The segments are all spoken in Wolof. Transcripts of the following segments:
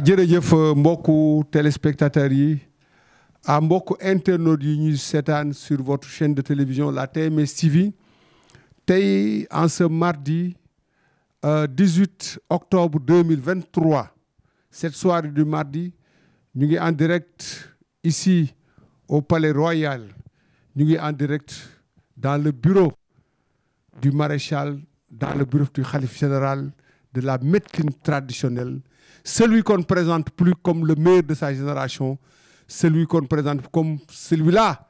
jërëjëf mbokku téléspectateurs yi mbokku internautes yi ñuy seetaan sur votre chaîne de télévision la TMS TV tey en ce mardi 18 octobre 2023 cette soirée du mardi ñu ngi en direct ici au Palais Royal ñu ngi en direct dans le bureau du maréchal, dans le bureau du khalife général de la médecine traditionnelle, celui qu'on ne présente plus comme le meilleur de sa génération, celui qu'on présente comme celui-là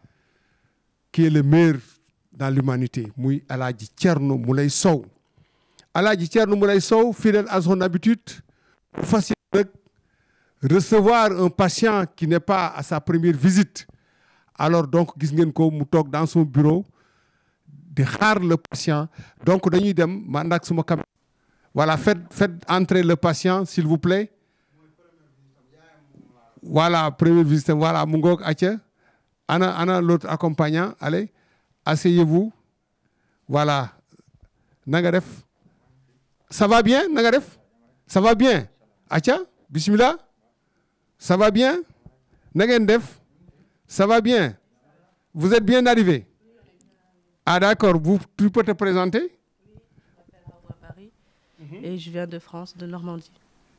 qui est le meilleur dans l'humanité, muy Alhaji Thierno Moulay Sow. Alhaji Thierno Moulay Sow, fidèle à son habitude, facile de recevoir un patient qui n'est pas à sa première visite. Alors donc, gis ngeen ko mu toog dans son bureau di xaar le patient. Donc dañuy dem ma ànd ak suma caméra. Voilà, faites entrer le patient, s'il vous plaît. Voilà, premier visiteur. Voilà, mu ngoog acca. Ana l'autre accompagnant. Allez, asseyez-vous. Voilà. Na nga def. Ça va bien? Na nga def. Ça va bien? Acca, bismillah. Ça va bien? Na ngeen def. Ça va bien? Vous êtes bien arrivé? Ah d'accord, tu peux te présenter? Et je viens de France, de Normandie.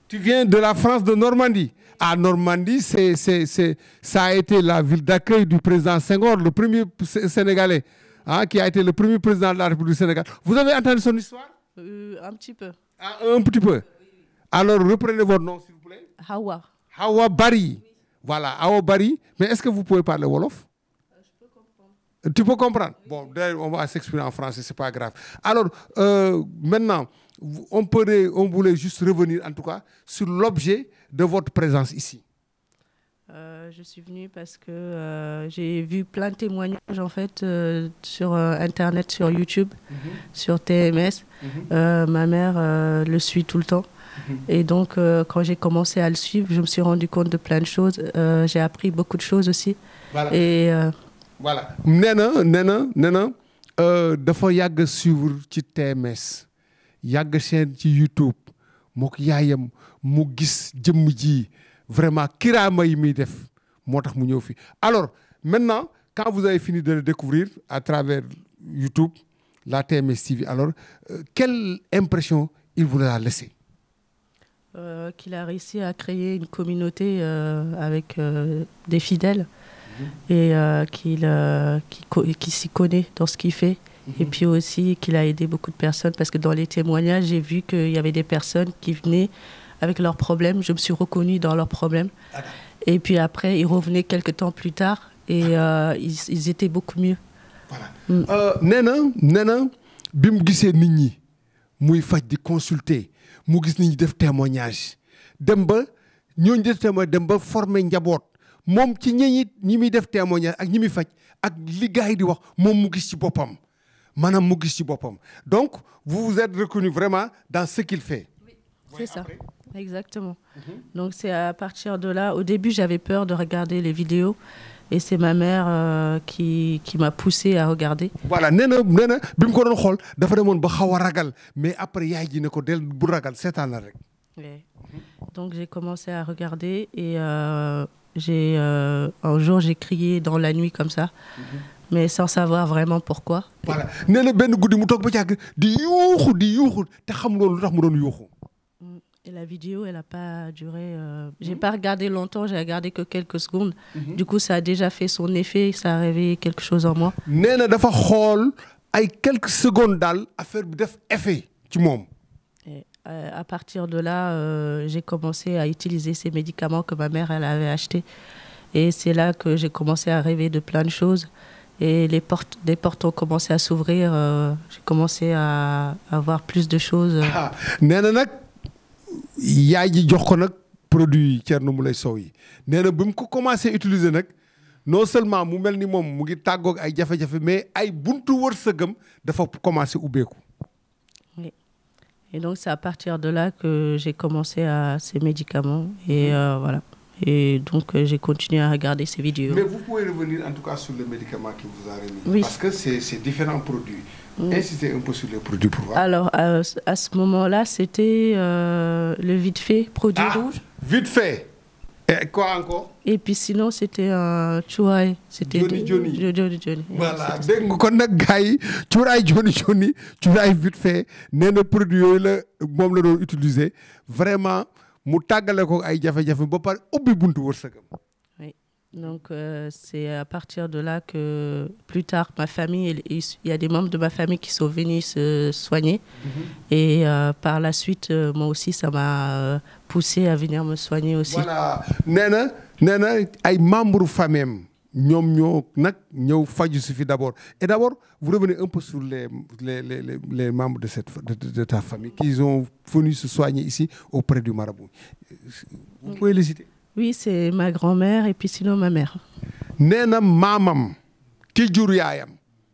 Tu viens de la France, de Normandie. Ah, Normandie, ça a été la ville d'accueil du président Senghor, le premier Sénégalais, qui a été le premier président de la République du Sénégal. Vous avez entendu son histoire? Un petit peu. Ah, un petit peu. Alors, reprenez votre nom, s'il vous plaît. Hawa. Hawa Bari. Voilà, Hawa Bari. Mais est-ce que vous pouvez parler wolof? Je peux comprendre. Tu peux comprendre? Bon, d'ailleurs, on va s'exprimer en français, c'est pas grave. Alors, maintenant, on voulait juste revenir, en tout cas, sur l'objet de votre présence ici. Je suis venue parce que j'ai vu plein de témoignages, en fait, sur Internet, sur YouTube, sur TMS. Ma mère le suit tout le temps. Et donc, quand j'ai commencé à le suivre, je me suis rendu compte de plein de choses. J'ai appris beaucoup de choses aussi. Voilà. Et voilà. Nena, dafa yàgg suivre ci TMS yàgg chaîne ci YouTube mook yaayam mu gis jëmm ji vraiment kiraama yi muy def moo tax mu ñëw fi. Alors maintenant, quand vous avez fini de le découvrir à travers YouTube, la TMS TV, alors quelle impression il vous a laissé? Qu'il a réussi à créer une communauté avec des fidèles et qui s'y connaît dans ce qu'il fait. Et puis aussi qu'il a aidé beaucoup de personnes parce que dans les témoignages, j'ai vu qu'il y avait des personnes qui venaient avec leurs problèmes. Je me suis reconnue dans leurs problèmes. Et puis après, ils revenaient quelques temps plus tard et ils étaient beaucoup mieux. Voilà. Nena, bi mu gisee nit ñi muy faj di consulter mu gis nit ñi def témoignage dem ba ñooñu def témoignage dem ba former njaboot moom ci ñi muy def témoignage ak ñi muy faj ak li gars yi di wax moom mu gis ci boppam maanaam mu gis ci boppam. Donc vous vous êtes reconnu vraiment dans ce qu'il fait. Oui, c'est ça. Exactement. Donc c'est à partir de là. Au début, j'avais peur de regarder les vidéos. Et c'est ma mère qui m'a poussé à regarder. Voilà, nena bi mu ko doon xool dafa demoon ba xaw a ragal mais après yaay ji ne ko del bu ragal seetaan la rek. Donc j'ai commencé à regarder et un jour j'ai crié dans la nuit comme ça, mais sans savoir vraiment pourquoi. Voilà, nena benn guddi mu toog ba càgg di yuuxu te xam loolu lu tax mu doon yuuxu. Et la vidéo, elle n'a pas duré. J'ai pas regardé longtemps, j'ai regardé que quelques secondes. Du coup, ça a déjà fait son effet, ça a réveillé quelque chose en moi. Nee dafa xool ay quelques secondes daal affaire bi def effet ci moom. Et à partir de là, j'ai commencé à utiliser ces médicaments que ma mère elle avait achetés. Et c'est là que j'ai commencé à rêver de plein de choses. Et des portes ont commencé à s'ouvrir. J'ai commencé à avoir plus de choses. Nee na nag yaay ji jox ko nag produit Thierno Moulay Sow yi nee na bi mu ko commencé utiliser nag non seulement mu mel ni moom mu ngi tàggoog ay jafe-jafe mais ay buntu wërsëgam dafa commencé ubbeeku. Oui. Et donc c'est à partir de là que j'ai commencé à ces médicaments et voilà. Et donc j'ai continué à regarder ces vidéos. Mais vous pouvez revenir en tout cas sur le médicament qui vous a remis. Oui. Parce que c'est différents produits. Insistez un peu sur les produits pour voir. Alors, à ce moment-là, c'était le vite fait, produit rouge. Vite fait. Et quoi encore? Et puis sinon, c'était un cuuraay. C'était Johnny. Voilà dégg nga kon nag gars yi cuuraay Johnny cuuraay vite fait nee na produit yooyu la moom la doon utiliser vraiment mu tàggale ko ay jafe-jafe ba pare ubbi buntu wërsëgam. Oui. Donc c'est à partir de là que plus tard ma famille, il y a des membres de ma famille qui sont venus se soigner. Et par la suite moi aussi ça m'a poussé à venir me soigner aussi. Voilà nee na ay membres famille am ñoom ñoo nag ñëw faju si fi d'abord et d'abord vous revenez un peu sur les membres de ta famille qui ont venu se soigner ici auprès du marabout. Vous pouvez les citer? Oui, c'est ma grand-mère et puis sinon ma mère. nee na maamam ki jur yaayam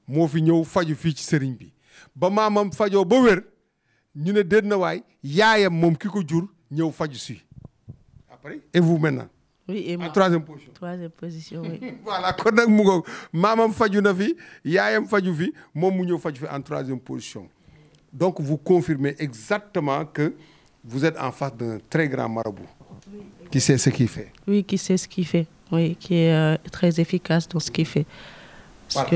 moo fi ñëw faju fii ci sëriñ bi ba maamam fajoo ba wér ñu ne déet na waay yaayam moom ki ko jur ñëw faju si après et vous maintenant. Oui, et moi. En troisième position. Troisième position, oui. Voilà kon nag mu ngoog maamam faju na fi yaayam faju fi moom mu ñëw faju fi en troisième position. Donc vous confirmez exactement que vous êtes en face d'un très grand marabout. Qui sait ce qu'il fait. Oui, qui sait ce qu'il fait. Oui, qui est très efficace dans ce qu'il fait. Parce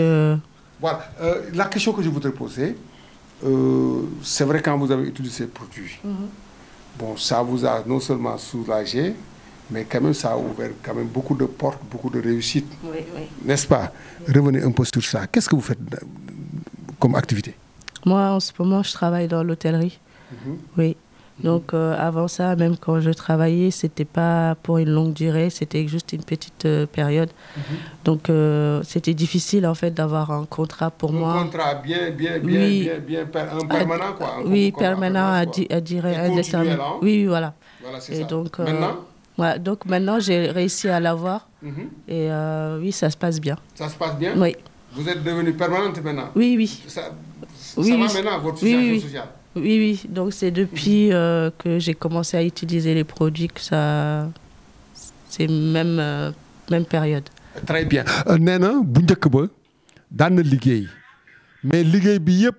voilà. La question que je voudrais poser, c'est vrai quand vous avez utilisé ces produits, bon, ça vous a non seulement soulagé, mais quand même ça a ouvert quand même beaucoup de portes, beaucoup de réussites. Oui. N'est-ce pas? Revenez un peu sur ça. Qu'est-ce que vous faites comme activité? Moi, en ce moment, je travaille dans l'hôtellerie. Oui. Donc avant ça, même quand je travaillais, c'était pas pour une longue durée, c'était juste une petite période. Donc c'était difficile en fait d'avoir un contrat pour moi. Un contrat bien permanent quoi. Oui, permanent à durée indéterminée. Oui, voilà. Voilà, c'est et ça. Donc maintenant, maintenant j'ai réussi à l'avoir. Et oui, ça se passe bien. Ça se passe bien? Oui. Vous êtes devenue permanente maintenant? Oui. Ça va maintenant votre situation sociale? Oui. Donc c'est depuis que j'ai commencé à utiliser les produits que ça, c'est même période. Très bien. nee na bu njëkk ba daan na liggéey mais liggéey bi yëpp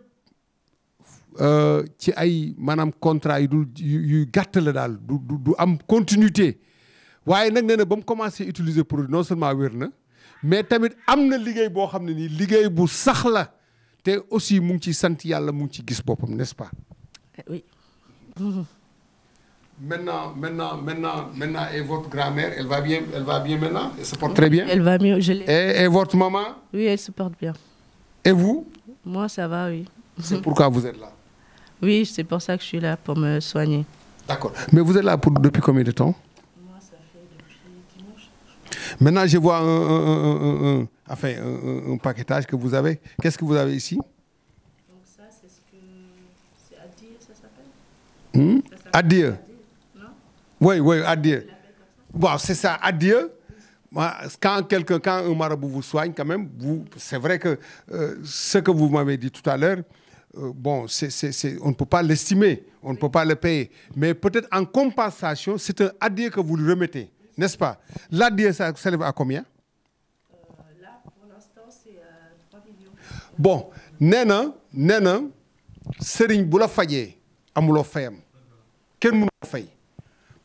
ci ay maanaam contrat yu gàtt la daal du am continuité waaye nag nee na ba mu commencé utiliser produit non seulement wér na mais tamit am na liggéey boo xam ne nii liggéey bu sax la te aussi mu ngi ci sant yàlla mu ngi ci gis boppam n'est-ce pas? Oui. Maintenant, et votre grand-mère, elle va bien maintenant? Elle se porte très bien? Elle va mieux, et votre maman? Oui, elle se porte bien. Et vous? Moi, ça va, oui. C'est pourquoi vous êtes là? Oui, c'est pour ça que je suis là, pour me soigner. D'accord. Mais vous êtes là depuis combien de temps? Moi, ça fait depuis dimanche. Maintenant, je vois un paquetage que vous avez. Qu'est-ce que vous avez ici? Donc ça, c'est Adieu, ça s'appelle? Adieu. Non? Oui, Adieu. Bon, c'est ça, Adieu. Quand un marabout vous soigne, quand même, c'est vrai que ce que vous m'avez dit tout à l'heure, bon, on ne peut pas l'estimer, on ne peut pas le payer. Mais peut-être en compensation, c'est un adieu que vous lui remettez, n'est-ce pas? L'adieu, ça s'élève à combien? Là, pour l'instant, c'est 3 millions. Bon, nee na sëriñ bu la fajee amuloo fayam kenn mënu ko fay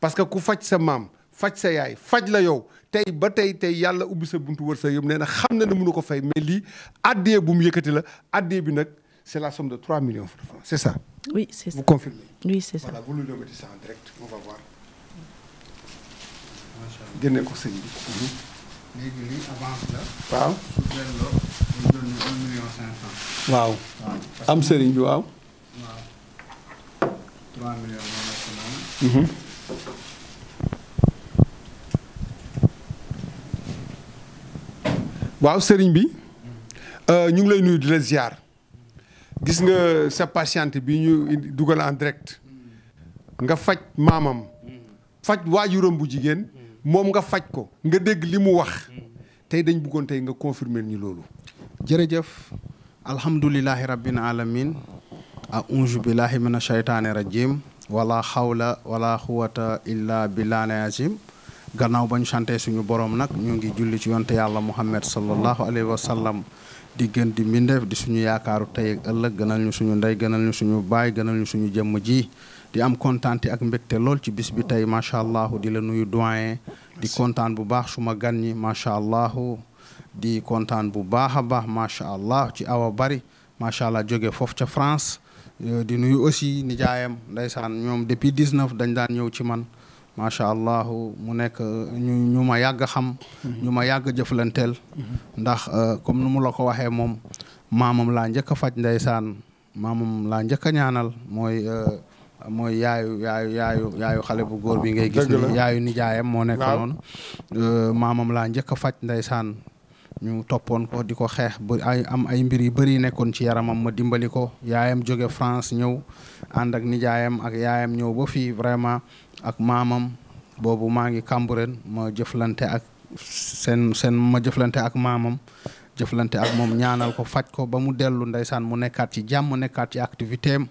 parce que ku faj sa maam faj sa yaay faj la yow tey ba tey yàlla ubbi sa buntu wër sa yëpp nee na xam na ne mënu ko fay mais lii addee bu mu yëkkati la addee bi nag c'est la somme de 3 millions de francs, c'est ça? Oui, c'est ça. Vous confirmez? Oui, c'est ça. Voilà, vous lui remettez ça en direct, on va voir. génne ko sëñ bi. léegi lii avance la. waaw. su delloo ñu doon 1,5 million. waaw. am sëriñ bi waaw. waaw 3 millions moo nekk noonu. waaw sëriñ bi ñu ngi lay nuyu di la ziar gis nga sa patiente bi ñu dugal en direct nga faj maamam faj waajuram bu jigéen moom nga faj ko nga dégg li mu wax tey dañ bëggoon tey nga confirmer ñu loolu. jërëjëf alhamdulillahi rabbil alamin a'uuzu billahi mina shaytaani rajim wala xawla wala xuwata illa billahi azim gannaaw ba ñu sante suñu borom nag ñu ngi julli ci yonte yàlla Muhammad sallallahu alayhi wa sallam di gën di mbindeef di suñu yaakaaru tey ak ëllëg gënal ñu suñu ndey gënal ñu suñu baay gënal ñu suñu jëmm ji di am kontaante ak mbégte lool ci bis bi tey macha allah di la nuyu doyen di kontaan bu baax suma gan ñi macha allah di kontaan bu baax a baax macha allah ci Awa Bari macha allah jóge foofu ca France di nuyu aussi nijaayam ndeysaan ñoom depuis 19 dañ daan ñëw ci man macha allah mu nekk ñu ma yàgg xam ñu ma yàgg jëflanteel ndax comme nu mu la ko waxee moom maamam laa njëkk a faj ndeysaan maamam laa njëkk a ñaanal mooy yaayu xale bu góor bi ngay gis ni yaayu nijaayam moo nekk noonu maamam laa njëkk a faj ndeysaan ñu toppoon ko di ko xeex ba am ay mbir yu bëri nekkoon ci yaramam ma dimbali ko yaayam jóge France ñëw ànd ak nijaayam ak yaayam ñëw ba fii vraiment ak maamam boobu maa ngi Cambérène ma jëflante ak ma jëflante ak maamam jëflante ak moom ñaanal ko faj ko ba mu dellu ndeysaan mu nekkaat ci jàmm nekkaat ci activité am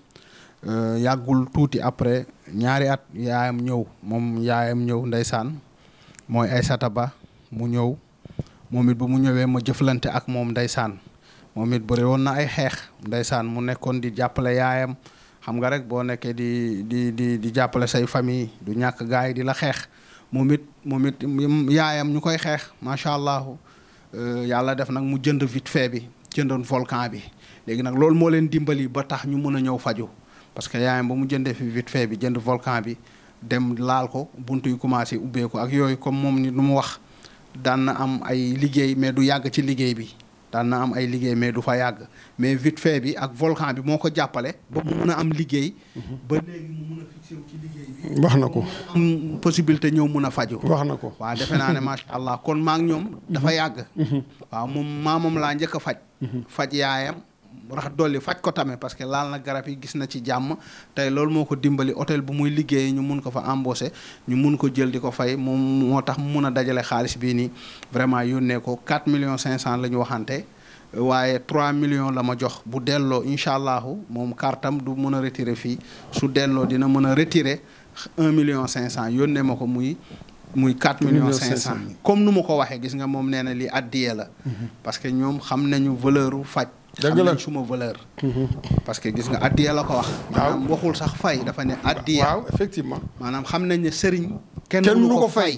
yàggul tuuti après ñaari at yaayam ñëw ndeysaan mooy Aysata Ba mu ñëw moom it bu mu ñëwee ma jëflante ak moom ndeysaan moom it bëri woon na ay xeex ndeysaan mu nekkoon di jàppale yaayam xam nga rek boo nekkee di jàppale say famille du ñàkk gars yi di la xeex moom it yaayam ñu koy xeex macha allah yàlla def nag mu jënd vite fait bi jëndoon volcan bi léegi nag loolu moo leen dimbali ba tax ñu mën a ñëw faju parce que yaayam ba mu jëndee fi vite fait bi jënd volcan bi dem laal ko buntu yu commencé ubbeeku ak yooyu comme moom ni lu mu wax daan na am ay liggéey mais du yàgg ci liggéey bi daan na am ay liggéey mais du fa yàgg mais vite fait bi ak volcan bi moo ko jàppale ba mu mun a am liggéey ba léegi mu mun a fixé wu ci liggéey bi wax na ko am possibilité ñëw mun a faju wax na ko waaw defe naa ne macha allah kon maa ngi ñoom dafa yàgg waaw moom laa njëkk a faj yaayam rax dolli faj ko tamit parce que laal na garab yi gis na ci jàmm tey loolu moo ko dimbali hôtel bu muy liggéey ñu mun ko fa embauché ñu mun ko jël di ko fay moom moo tax mu mun a dajale xaalis bii nii vraiment yónnee ko 4 millions 500 la ñu waxante waaye 3 millions la ma jox bu delloo incha allahu moom kartam du mën a retirer fii su delloo dina mën a retirer 1 million 500 yónnee ma ko muy 4 millions 500 comme nu ma ko waxee gis nga moom nee na lii addiyee la parce que ñoom xam nañu valeur u faj xam nañ suma valeur parce que gis nga addiya la ko wax maanaam waxul sax fay dafa ne addiya waaw effectivement maanaam xam nañ ne sëriñ kenn mënu ko fay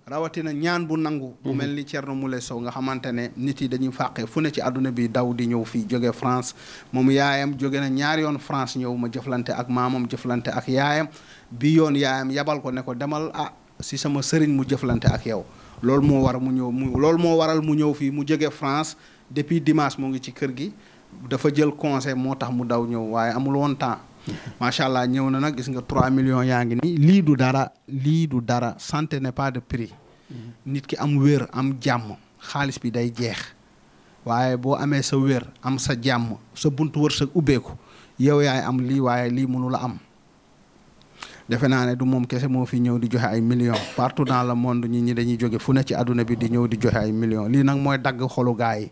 rawatina ñaan bu nangu bu mel ni Thierno Moule Sow nga xamante ne nit yi dañuy fàqee fu ne ci àdduna bi daw di ñëw fii jóge France moom yaayam jóge na ñaari yoon France ñëw ma jëflante ak maamam jëflante ak yaayam bi yoon yaayam yabal ko ne ko demal si sama sëriñ mu jëflante ak yow loolu moo waral mu ñëw fii mu jóge France depuis dimanche moo ngi ci kër gi dafa jël conseil moo tax mu daw ñëw waaye amul woon temps macha allah ñëw na nag gis nga 3 millions yaa ngi nii lii du dara santé n'est pas de prix nit ki am wér am jàmm xaalis bi day jeex waaye boo amee sa wér am sa jàmm sa buntu wërsëg ubbeeku yow yaay am lii waaye lii mënu la am defe naa ne du moom kese moo fi ñëw di joxe ay millions partout dans le monde ñi dañuy jóge fu ne ci àdduna bi di ñëw di joxe ay millions lii nag mooy dagg xolu gaa yi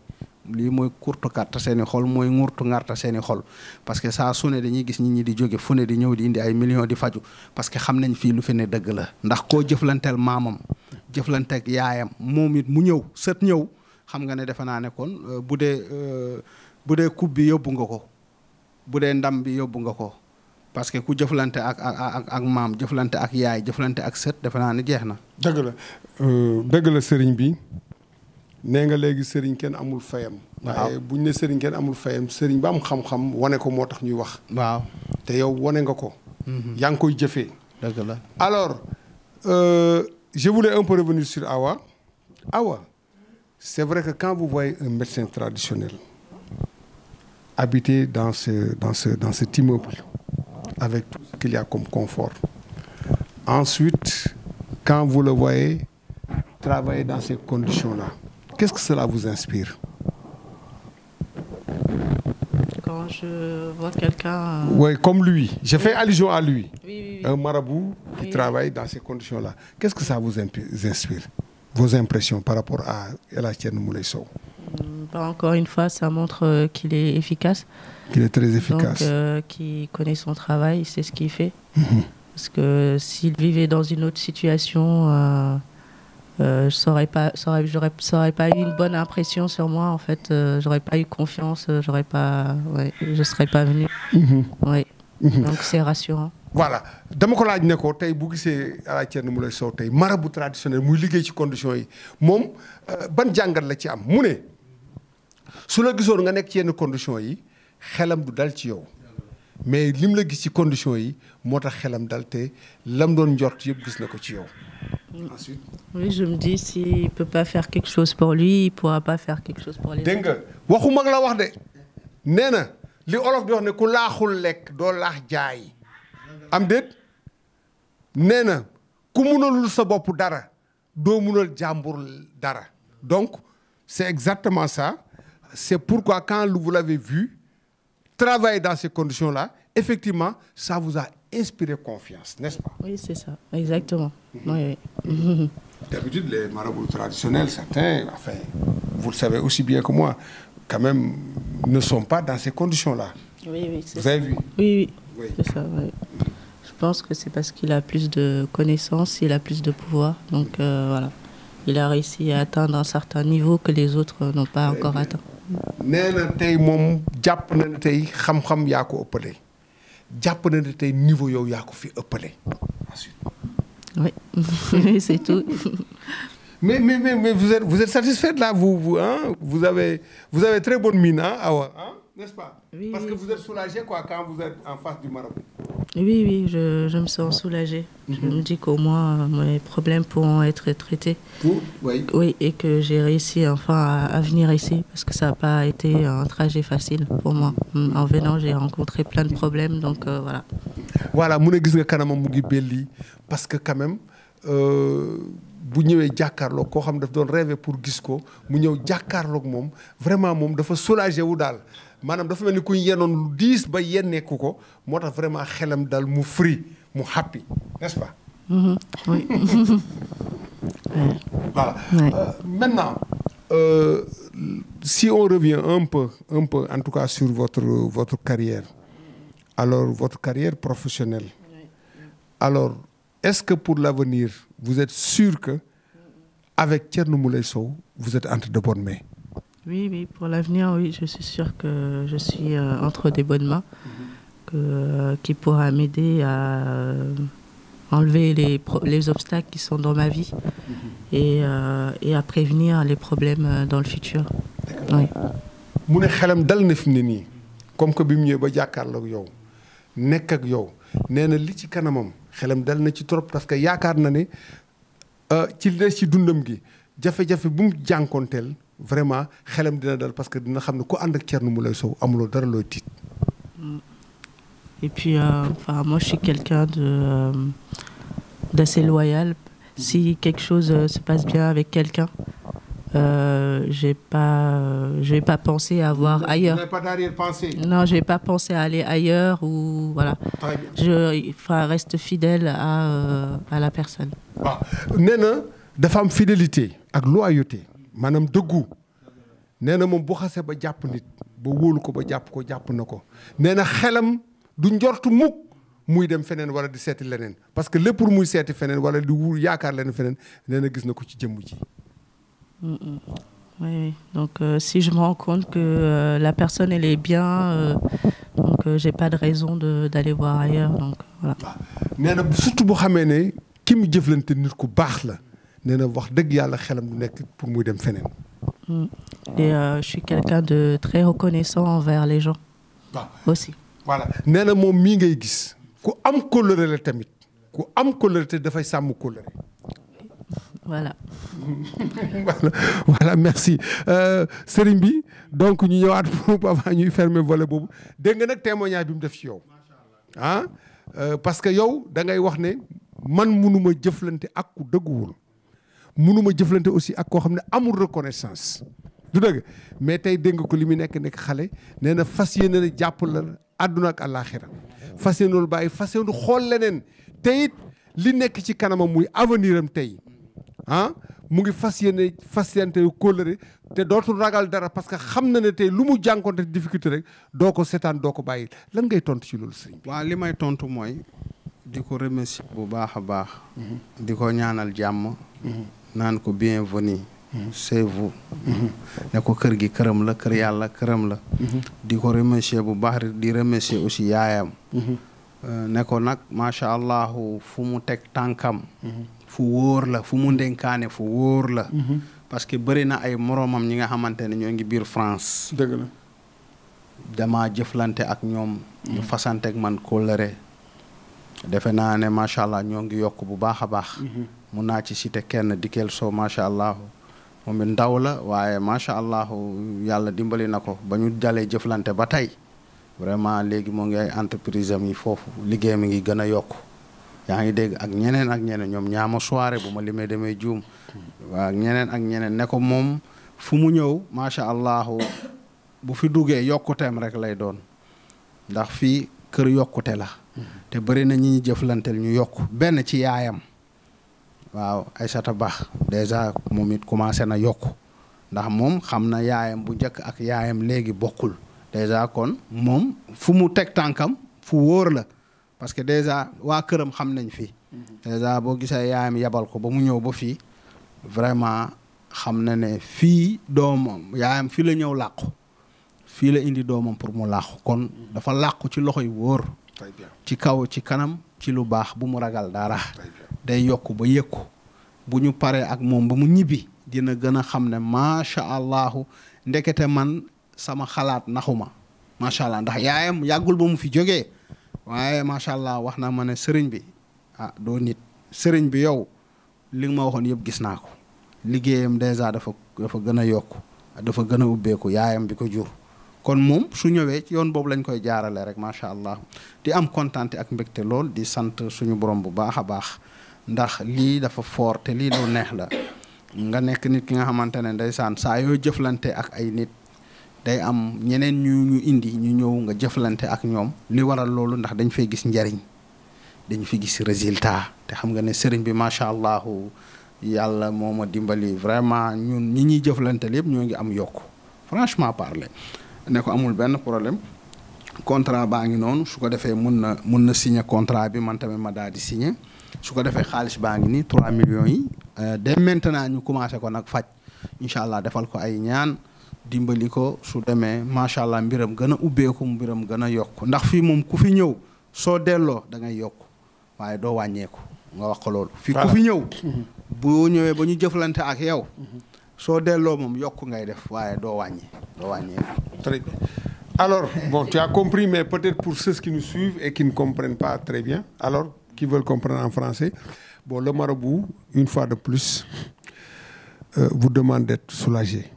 lii mooy kurtu karta seeni xol mooy ngurtu ngarta seeni xol parce que saa su ne dañuy gis ñi di jóge fu ne di ñëw di indi ay millions di faju parce que xam nañ fii lu fi ne dëgg la ndax koo jëflanteel maamam jëflanteeg yaayam moom it mu ñëw sët ñëw xam nga ne defe naa ne kon bu dee coupe bi yóbbu nga ko bu dee ndam bi yóbbu nga ko parce que ku jëflante ak maam jëflante ak yaay jëflante ak sët defe naa ne jeex na. dëgg la sëriñ bi nee nga léegi sëriñ kenn amul fayam. waaye buñ ne sëriñ kenn amul fayam sëriñ ba am xam-xam wane ko moo tax ñuy wax. waaw te yow wane nga ko. yaa ngi koy jëfee. dëgg la alors je voulais un peu revenir sur Awa. Awa, c'est vrai que quand vous voyez un médecin traditionnel habiter dans cet immeuble avec tout ce qu'il y a comme confort. Ensuite, quand vous le voyez travailler dans ces conditions-là, qu'est-ce que cela vous inspire? Quand je vois quelqu'un... Oui, comme lui. Je fais allusion à lui. Oui. Un marabout qui travaille dans ces conditions-là. Qu'est-ce que ça vous inspire? Vos impressions par rapport à El Hadj Thierno Moule Sow? Encore une fois, ça montre qu'il est efficace. Qu'il est très efficace. Donc, qu'il connaît son travail, c'est ce qu'il fait. Parce que s'il vivait dans une autre situation, ça aurait pas eu une bonne impression sur moi en fait. J'aurais pas eu confiance, je serais pas venue. Ouais. Donc c'est rassurant. Voilà dama ko laaj ne ko tey bu gisee Alaaji Thierno Moulé Sow tey marabout traditionnel muy liggéey ci conditions yi moom ban jàngat la ci am mu ne su la gisoon nga nekk ci yenn conditions yi xelam du dal ci yow mais lim la gis ci conditions yi moo tax xelam dal te lam doon njort yëpp gis na ko ci yow. Ensuite. Oui, je me dis s'il ne peut pas faire quelque chose pour lui, il ne pourra pas faire quelque chose pour les autres. dégg nga waxu mag la wax de nee na li olof di wax ne ku laaxul lekk doo laax jaay am déet nee na ku munalul sa bopp dara doo munal jàmbur dara donc c'est exactement ça c'est pourquoi quand vous l'avez vu travailler dans ces conditions-là effectivement ça vous a inspiré confiance, n'est-ce pas? Oui, c'est ça, exactement. Oui, oui. D'habitude, les marabouts traditionnels, certains, enfin, vous le savez aussi bien que moi, quand même, ne sont pas dans ces conditions-là. Oui, oui, c'est ça. Vous avez vu? Oui, oui, c'est ça, oui. Je pense que c'est parce qu'il a plus de connaissances, il a plus de pouvoir. Donc, voilà. Il a réussi à atteindre un certain niveau que les autres n'ont pas encore atteint. nee na tey moom jàpp na ne tey xam-xam yaa ko ëppale jàpp na ne tey niveau yow yaa ko fi ëppale. Oui, c'est tout. mais vous êtes satisfaite là vous avez très bonne mine Awa n'est-ce pas? Oui, parce que vous êtes soulagée quoi quand vous êtes en face du marabout. Oui, je me sens soulagée. Je me dis qu'au moins mes problèmes pourront être traités. Oui, et que j'ai réussi enfin à venir ici parce que ça n'a pas été un trajet facile pour moi. En venant, j'ai rencontré plein de problèmes, donc voilà. Voilà, mu ne gis nga kanamam mu ngi belli parce que quand même bu ñëwee jàkkaarloog koo xam daf doon rêver pour gis ko mu ñëw jàkkaarloog moom vraiment moom dafa soulagé wu daal maanaam dafa mel ni ku yenoon lu diis ba yenneeku ko moo tax vraiment xelam dal mu free mu happy n'est-ce pas? Oui. Voilà. Maintenant si on revient un peu en tout cas sur votre carrière, alors votre carrière professionnelle, alors est-ce que pour l'avenir vous êtes sûr que avec Thierno Moulé Sow vous êtes entre de bonnes mains? Oui, pour l'avenir, oui, je suis sûre que je suis entre des bonnes mains, qui pourra m'aider à enlever les obstacles qui sont dans ma vie et à prévenir les problèmes dans le futur. Oui. mu ne xelam dal na fi mu ne nii comme que bi mu ñëwee ba jàkkaarloog yow nekk ak yow nee na li ci kanamam xelam dal na ci trop parce que yaakaar na ne ci des ci dundam gi jafe-jafe bu mu jànkoonteel vraiment xelam dina dal parce que dina xam ne ku ànd ak Thierno Moulé Sow amuloo dara looy tiit. Et puis, moi, je suis quelqu'un d'assez loyal. Si quelque chose se passe bien avec quelqu'un, je vais pas penser à voir ailleurs. Vous n'avez pas d'arrière-pensée? Non, je vais pas penser à aller ailleurs ou voilà. Je reste fidèle à la personne. waaw nee na dafa am fidélité ak loyauté maanaam dëggu nee na moom bu xasee ba jàpp nit ba wóolu ko ba jàpp na ko nee na xelam du njortu mukk muy dem feneen wala di seeti leneen parce que lépp pour muy seeti feneen wala di yaakaar leneen feneen nee na gis na ko ci jëmm ji. Oui. Donc si je me rends compte que la personne elle est bien, donc j'ai pas de raison d'aller voir ailleurs. Donc voilà. nee na surtout bu xamee ne ki mu jëflante nit ku baax la nee na wax dëgg yàlla xelam du nekk pour muy dem feneen. Et je suis quelqu'un de très reconnaissant envers les gens. Aussi. Voilà nee na moom mii ngay gis ku am kóllëre la tamit ku am kóllëre te dafay sàmm kóllëre. Voilà. Voilà, merci. Serigne bi donc ñu ñëwaat pour avant ñuy fermer volet boobu dégg nga nag témoignage bi mu def ci yow parce que yow da ngay wax ne man munuma jëflante ak ku dëgguwul munuma jëflante aussi ak koo xam ne amul reconnaissance du dëgg mais tey dégg nga ko li muy nekk xale nee na fas yéene na jàpp la àdduna ak àllaaxira fas yéene loolu bàyyi fas yéene xool leneen te it li nekk ci kanamam muy avenir am tey mu ngi fas yéene kóllëre te dootul ragal dara parce que xam na ne tey lu mu jànkoonte difficulté rek doo ko seetaan doo ko bàyyi lan ngay tontu ci loolu sëñ bi. waaw li may tontu mooy di ko remercier bu baax a baax. di ko ñaanal jàmm. naan ko bienvenue c'est vous ne ko kër gi këram la kër yàlla këram la di ko remercier bu baax di remercier aussi yaayam ne ko nag macha allah fu mu teg tànkam fu wóor la fu mu ndenkaane fu wóor la parce que bëri na ay moroomam ñi nga xamante ne ñoo ngi biir France dëgg la dama jëflante ak ñoom ñu fasante ak man kóllëre defe naa ne macha allah ñoo ngi yokk bu baax a baax mun naa ci cité kenn Dikel Sow macha allah moom it ndaw la waaye macha allah yàlla dimbali na ko ba ñu dalee jëflante ba tey vraiment léegi moo ngi ay entreprise am yi foofu liggéey mi ngi gën a yokk yaa ngi dégg ak ñeneen ñoom ñaama soirée bu ma limee demee juum waa ak ñeneen ne ko moom fu mu ñëw macha allah bu fi duggee yokkuteem rek lay doon ndax fii kër yokkute la te bëri na ñi ñu jëflanteel ñu yokk benn ci yaayam waaw Aïssata Ba déjà moom it commencé na yokk ndax moom xam na yaayam bu njëkk ak yaayam léegi bokkul déjà kon moom fu mu teg tànkam fu wóor la parce que déjà waa këram xam nañ fi déjà boo gisee yaayam yabal ko ba mu ñëw ba fii vraiment xam na ne fii doomam yaayam fii la ñëw làqu fii la indi doomam pour mu làqu kon dafa làqu ci loxo yu wóor ci kaw ci kanam ci lu baax bu mu ragal dara day yokk ba yëkku bu ñu paree ak moom ba mu ñibbi dina gën a xam ne macha allahu ndekete man sama xalaat naxuma macha allah ndax yaayam yàggul ba mu fi jógee waaye macha allah wax na ma ne sëriñ bi doo nit sëriñ bi yow li nga ma waxoon yëpp gis naa ko liggéeyam dèjà dafa gën a yokk dafa gën a ubbeeku yaayam bi ko jur kon moom su ñëwee ci yoon boobu lañ koy jaarale rek macha allah di am kontaan ak mbégte lool di sant suñu borom bu baax a baax ndax lii dafa fort te lii lu neex la nga nekk nit ki nga xamante ne ndeysaan saa yoo jëflante ak ay nit day am ñeneen ñu indi ñu ñëw nga jëflante ak ñoom li waral loolu ndax dañ fay gis njariñ dañ fi gis résultat te xam nga ne sëriñ bi macha allah yàlla moo ma dimbali vraiment ñun ñi ñuy jëflante lépp ñoo ngi am yokku franchement parler ne ko amul benn problème contrat baa ngi noonu su ko defee mun na signer contrat bi man tamit ma daal di signer su ko defee xaalis baa ngi nii 3 millions yi dès maintenant ñu commencé ko nag faj incha allah defal ko ay ñaan dimbali ko su demee macha allah mbiram gën a ubbeeku mbiram gën a yokk ndax fii moom ku fi ñëw soo delloo da ngay yokk waaye doo wàññeeku nga wax ko loolu. fii ku fi ñëw. boo ñëwee ba ñu jëflante ak yow. soo delloo moom yokk ngay def waaye doo wàññeeku. Très bien. Alors, bon, tu as compris, mais peut-être pour ceux qui nous suivent et qui ne comprennent pas très bien, alors, qui veulent comprendre en français, bon, le marabout, une fois de plus, vous demande d'être soulagé.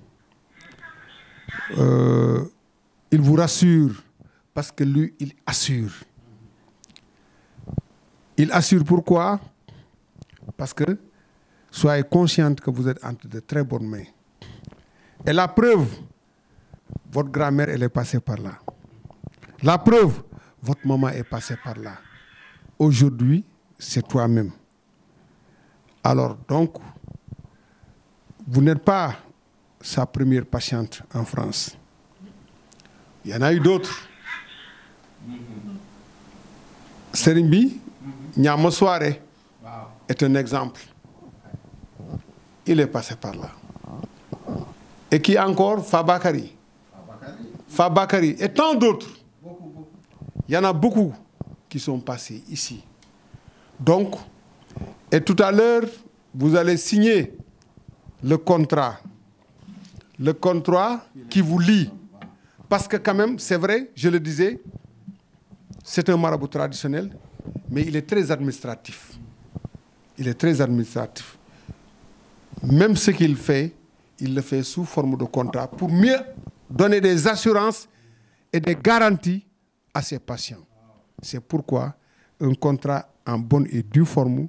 Il vous rassure parce que lui, il assure. Il assure pourquoi? Parce que soyez consciente que vous êtes entre de très bonnes mains. Et la preuve, votre grand-mère, elle est passée par là. La preuve, votre maman est passée par là. Aujourd'hui, c'est toi-même. Alors, donc, vous n'êtes pas sa première patiente en France. Il y en a eu d'autres. Serimbi, Nyama Soare est un exemple. Il est passé par là. Et qui encore? Fabakari. Fabakari et tant d'autres. Il y en a beaucoup qui sont passés ici. Donc, et tout à l'heure, vous allez signer le contrat. Le contrat qui vous lie. Parce que quand même, c'est vrai, je le disais, c'est un marabout traditionnel, mais il est très administratif. Il est très administratif. Même ce qu'il fait, il le fait sous forme de contrat pour mieux donner des assurances et des garanties à ses patients. C'est pourquoi un contrat en bonne et due forme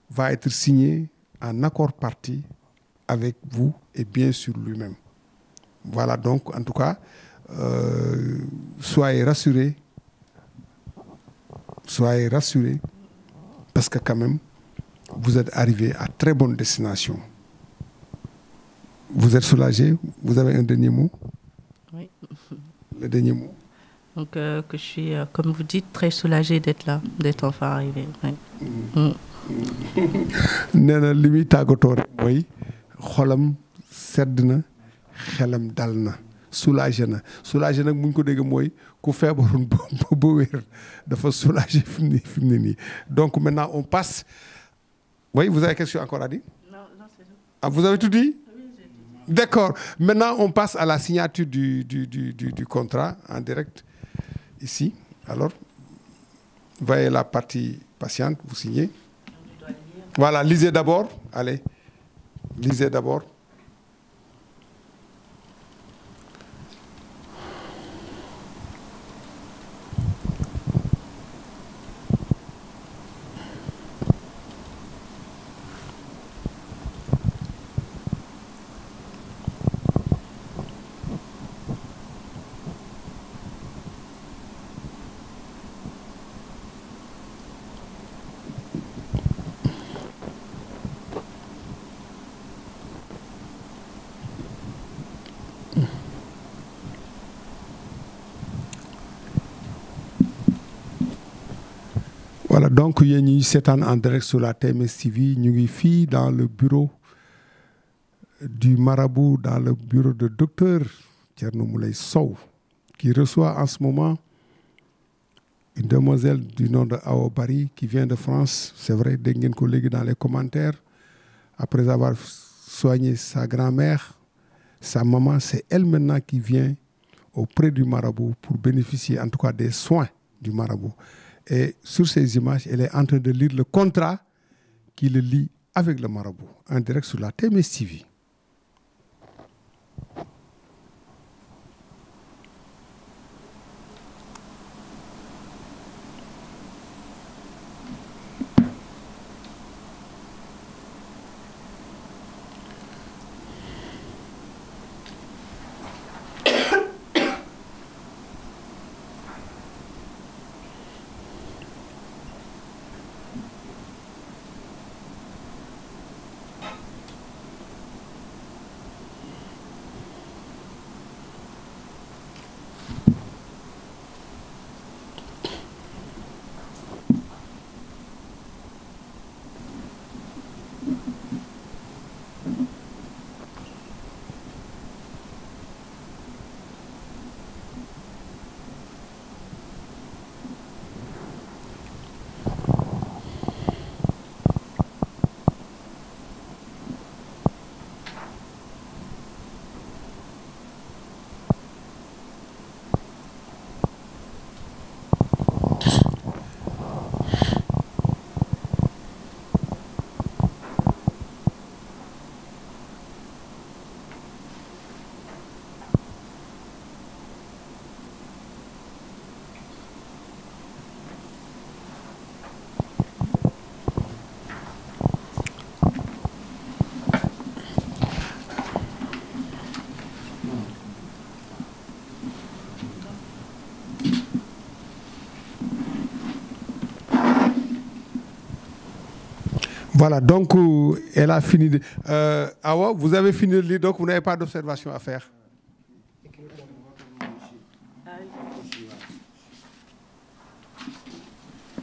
va être signé en accord parti avec vous et bien sûr lui-même. Voilà donc, en tout cas, soyez rassurés. Soyez rassurés parce que quand même, vous êtes arrivés à très bonne destination. Vous êtes soulagés? Vous avez un dernier mot? Oui. Le dernier mot? Donc, que je suis, comme vous dites, très soulagée d'être là, d'être enfin arrivée. Oui. nee na li muy tàggatoo rek mooy xolam sedd na xelam dal na soulagé na soulagé nag mu ñu ko dégg mooy ku feebaroon ba wér dafa soulagé fi mu ne nii donc maintenant on passe. Oui, vous avez quelque chose encore à dire? Non, c'est tout. Ah, vous avez tout dit? Oui, j'ai tout dit. D'accord. Maintenant, on passe à la signature du contrat en direct ici. Alors, voyez la partie patiente, vous signez. On doit lire. Voilà, lisez d'abord. Allez, lisez d'abord. Voilà, donc yéen ñuy seetaan en direct sur la TMS TV ñu ngi fii dans le bureau du marabout, dans le bureau de docteur Thierno Moulay Sow, qui reçoit en ce moment une demoiselle du nom de Awa Bari qui vient de France. C'est vrai, dégg ngeen ko léegi dans les commentaires. Après avoir soigné sa grand-mère, sa maman, c'est elle maintenant qui vient auprès du marabout pour bénéficier en tout cas des soins du marabout. Et sur ces images, elle est en train de lire le contrat qui le lie avec le marabout, en direct sur la TMS TV. Voilà, donc elle a fini de... Awa, vous avez fini de lire, donc vous n'avez pas d'observation à faire.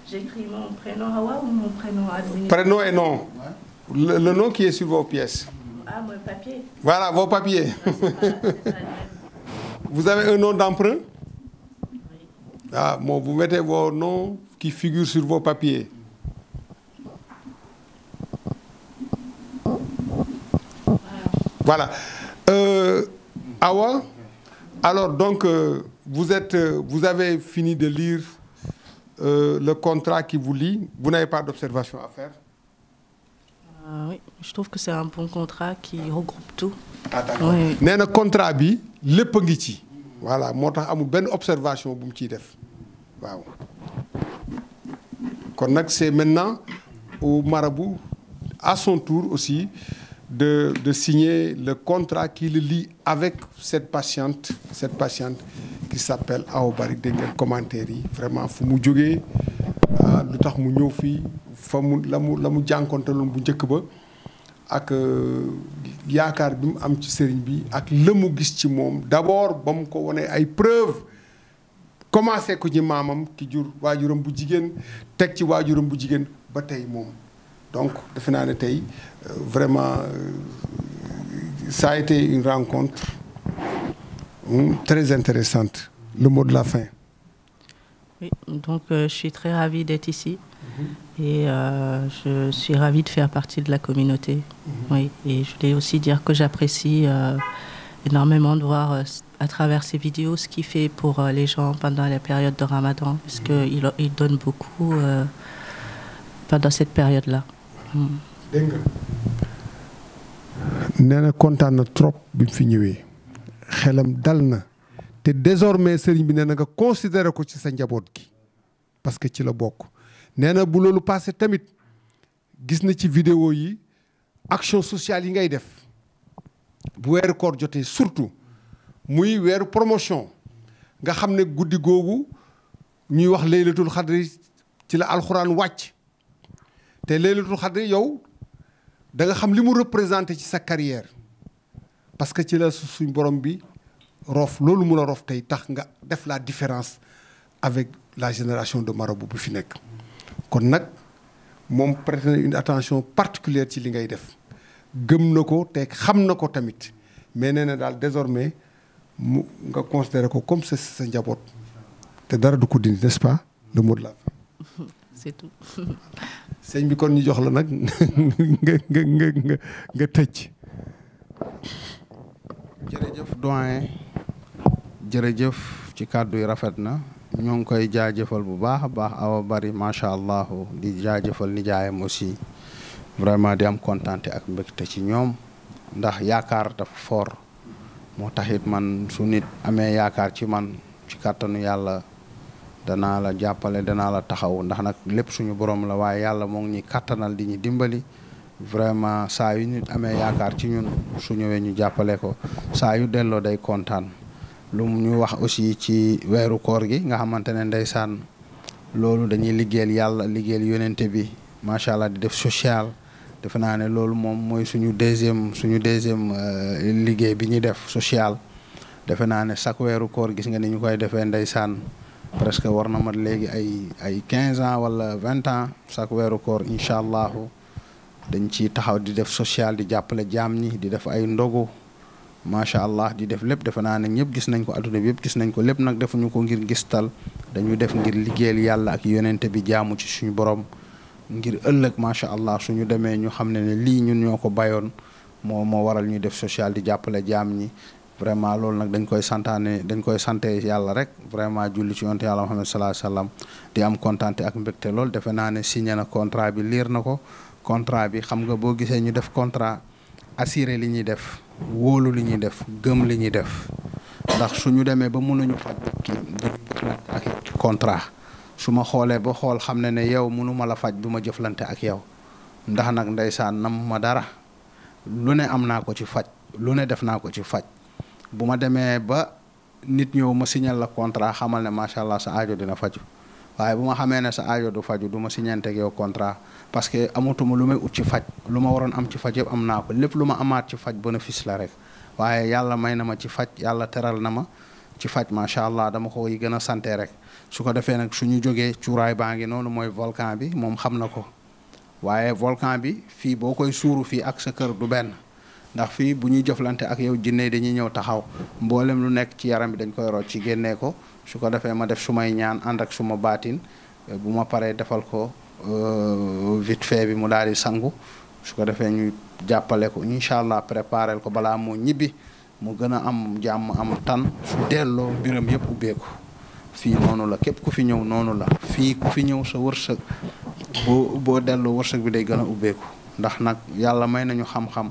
J'écris mon prénom Awa ou mon prénom administratif? Prénom et nom. Le nom qui est sur vos pièces. Ah, mon papier. Voilà, vos papiers. C'est pas le même. Vous avez un nom d'emprunt? Oui. Ah, bon, vous mettez vos noms qui figurent sur vos papiers. Voilà. Awa, alors donc vous avez fini de lire le contrat qui vous lie. Vous n'avez pas d'observation à faire? Oui, je trouve que c'est un bon contrat qui regroupe tout. Ah, d'accord. Oui. Nee na contrat bi lépp a ngi ci. Voilà, moo tax amul benn observation bu mu ciy def waaw. Kon nag c'est maintenant au marabout à son tour aussi de signer le contrat qui le lie avec cette patiente qui s'appelle Awa Bari. Dégg ngeen commentaire yi vraiment fu mu jógee lu tax mu ñëw fii fa mu la mu jànkoonteloon bu njëkk ba ak yaakaar bi mu am ci sëriñ bi ak la mu gis ci moom d'abord ba mu ko wonee ay preuves commencé ko ci maamam ki jur waajuram bu jigéen teg ci waajuram bu jigéen ba tey moom donc defe naa ne tey vraiment ça a été une rencontre très intéressante. Le mot de la fin. Oui, donc je suis très ravie d'être ici et je suis ravie de faire partie de la communauté. Oui, et je voulais aussi dire que j'apprécie énormément de voir à travers ces vidéos ce qu'il fait pour les gens pendant la période de Ramadan, parce qu'il donne beaucoup pendant cette période-là. dégg nga nee na kontaan na trop bi mu fi ñëwee xelam dal na te désormais sëriñ bi nee na nga considéré ko ci sa njaboot gi parce que ci la bokk. nee na bu loolu passé tamit gis na ci vidéo yi action sociale yi ngay def bu weeru koor jotee surtout muy weeru promotion nga xam ne guddi googu ñuy wax laylatul xadri ci la alxuraan wàcc te laylatul xadri yow da nga xam li mu représenté ci sa carrière parce que ci la suñ borom bi roof loolu mu la roof tey tax nga def la différence avec la génération de marabout bu fi nekk. kon nag moom prête na une attention particulière ci li ngay def gëm na ko te xam na ko tamit mais nee na daal désormais mu nga considéré ko comme sa njaboot te dara du ko dindi, n'est-ce pas, le mot de la fin. C'est tout. sëñ bi kon ñu jox la nag nga tëj. jërëjëf doyen jërëjëf ci kàddu yi rafet na ñoo ngi koy jaajëfal bu baax a baax Awa Bari macha allah di jaajëfal nijaayam aussi vraiment di am kontaante ak mbégte ci ñoom ndax yaakaar dafa fort moo taxit man su nit amee yaakaar ci man ci kàttanu yàlla danaa la jàppale danaa la taxaw ndax nag lépp suñu borom la waaye yàlla moo ngi ñuy kàttanal di ñu dimbali vraiment saa yu nit amee yaakaar ci ñun su ñëwee ñu jàppale ko saa yu delloo day kontaan. lu ñu wax aussi ci weeru koor gi nga xamante ne ndeysaan loolu dañuy liggéeyal yàlla liggéeyal yonente bi macha allah di def social defe naa ne loolu moom mooy suñu deuxième liggéey bi ñuy def social. defe naa ne chaque weeru koor gis nga ni ñu koy defee ndeysaan presque war na mat léegi ay 15 ans wala 20 ans chaque weeru koor incha allahu dañ ci taxaw di def social di jàppale jaam ñi di def ay ndogu. macha allah di def lépp defe naa ne ñëpp gis nañ ko adduna bi yëpp gis nañ ko lépp nag defuñu ko ngir gistal dañu def ngir liggéeyal yàlla ak yonente bi jaamu ci suñu borom ngir ëllëg macha allah suñu demee ñu xam ne lii ñun ñoo ko bayoon moo waral ñuy def social di jàppale jaam ñi. vraiment loolu nag dañ koy sante yàlla rek vraiment julli ci yonente yàlla Muhammad sallallahu alayhi wasallam di am kontaante ak mbégte lool defe naa ne signé na contrat bi liir na ko contrat bi xam nga boo gisee ñu def contrat assuré li ñuy def wóolu li ñuy def gëm li ñuy def ndax suñu demee ba mënuñu faj kii ak contrat su ma xoolee ba xool xam ne yow mënuma la faj du ma jëflante ak yow ndax nag ndeysaan nam ma dara lu ne am naa ko ci faj lu ne def naa ko ci faj bu ma demee ba nit ñëw ma signal la contrat xamal ne macha allah sa aajo dina faju waaye bu ma xamee ne sa aajo du faju du ma signante ak yow contrat parce que amatuma lu may ut ci faj lu ma waroon am ci faj yëpp am naa ko lépp lu ma amaat ci faj bénéfice la rek waaye yàlla may na ma ci faj yàlla teral na ma ci faj macha allah dama ko yi gën a sante rek su ko defee nag suñu jógee cuuraay baa ngi noonu mooy volcan bi moom xam na ko waaye volcan bi fii boo koy suuru fii ak sa kër du benn ndax fii bu ñuy jëflante ak yow jinne dañuy ñëw taxaw mboolem lu nekk ci yaram bi dañ koy rocc ci génnee ko su ko defee ma def sumay ñaan ànd ak suma baatin bu ma paree defal ko vite fait bi mu daal di sangu su ko defee ñu jàppale ko incha allah préparel ko balaa moo ñibbi mu gën a am jàmm am tan su delloo mbiram yëpp ubbeeku fii noonu la képp ku fi ñëw noonu la fii ku fi ñëw sa wërsëg boo delloo wërsëg bi day gën a ubbeeku ndax nag yàlla may nañu xam-xam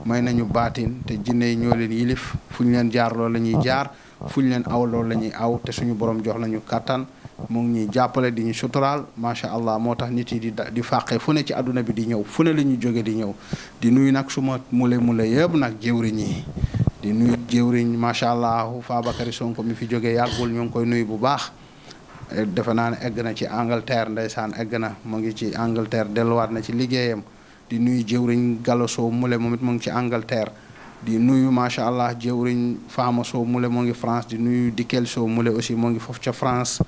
may nañu baatin te jinne yi ñoo leen yilif fu ñu leen jaar loolu la ñuy jaar fu ñu leen aw loolu la ñuy aw te suñu borom jox nañu kattan mu ngi ñuy jàppale di ñu suturaal macha allah moo tax nit yi di fàqee fu ne ci àdduna bi di ñëw fu ne la ñuy jóge di ñëw di nuyu nag suma mule yëpp nag jëwriñ yi di nuyu jëwriñ macha allah Fabakary Sonko mi fi jógee yàggul ñu ngi koy nuyu bu baax defe naa ne egg na ci Angleterre ndeysaan egg na mu ngi ci Angleterre delluwaat na ci liggéeyam di nuyu jëwriñ Gallo Sow mule moom it mu ngi ci Angleterre di nuyu macha allah jëwriñ Fama Sow mule moo ngi France di nuyu Dikel Sow mule aussi moo ngi foofu ca France